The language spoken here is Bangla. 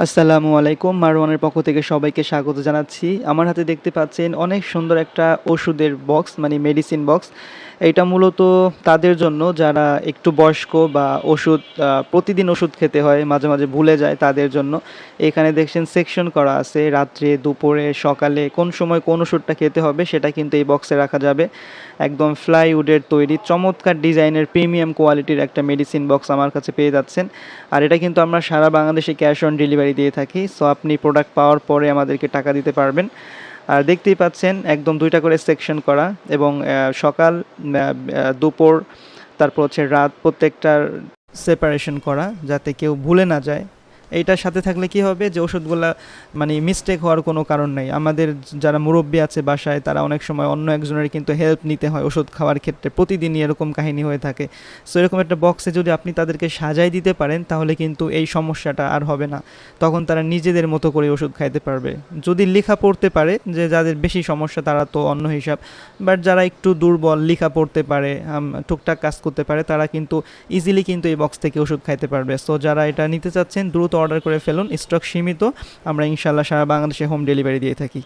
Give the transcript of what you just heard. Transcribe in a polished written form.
আসসালামু আলাইকুম। মারওয়ানের পক্ষ থেকে সবাইকে স্বাগত জানাচ্ছি। আমার হাতে দেখতে পাচ্ছেন অনেক সুন্দর একটা ওষুধের বক্স মানে মেডিসিন বক্স। এইটা মূলত তাদের জন্য যারা একটু বয়স্ক বা ওষুধ প্রতিদিন ওষুধ খেতে হয়, মাঝে, মাঝে ভুলে যায় তাদের জন্য। এখানে দেখছেন সেকশন করা আছে রাত্রে, দুপুরে, সকালে কোন সময় কোন ওষুধটা খেতে হবে সেটা কিন্তু এই বক্সে রাখা যাবে। একদম ফ্লাইউডের তৈরি চমৎকার ডিজাইনের প্রিমিয়াম কোয়ালিটির একটা মেডিসিন বক্স আমার কাছে পেয়ে যাচ্ছেন। আর এটা কিন্তু আমরা সারা বাংলাদেশে ক্যাশ অন ডেলিভারি দিয়ে থাকি। সো আপনি প্রোডাক্ট পাওয়ার পরে আমাদেরকে টাকা দিতে পারবেন। আর দেখতেই পাচ্ছেন একদম ২ টা করে সেকশন করা এবং সকাল, দুপুর, তারপর হচ্ছে রাত প্রত্যেকটার সেপারেশন করা যাতে কেউ ভুলে না যায়। এইটার সাথে থাকলে কি হবে যে ওষুধগুলা মানে মিস্টেক হওয়ার কোনো কারণ নেই। আমাদের যারা মুরব্বি আছে বাসায় তারা অনেক সময় অন্য একজনের কিন্তু হেল্প নিতে হয় ওষুধ খাওয়ার ক্ষেত্রে। প্রতিদিনই এরকম কাহিনী হয়ে থাকে। সো এরকম একটা বক্সে যদি আপনি তাদেরকে সাজায় দিতে পারেন তাহলে কিন্তু এই সমস্যাটা আর হবে না। তখন তারা নিজেদের মতো করে ওষুধ খাইতে পারবে। যদি লেখা পড়তে পারে, যে যাদের বেশি সমস্যা তারা তো অন্য হিসাব। বাট যারা একটু দুর্বল, লেখা পড়তে পারে, টুকটাক কাজ করতে পারে তারা কিন্তু ইজিলি কিন্তু এই বক্স থেকে ওষুধ খাইতে পারবে। সো যারা এটা নিতে চাচ্ছেন দ্রুত অর্ডার করে ফেলুন। স্টক সীমিত। আমরা ইনশাল্লাহ সারা বাংলাদেশে হোম ডেলিভারি দিয়ে থাকি।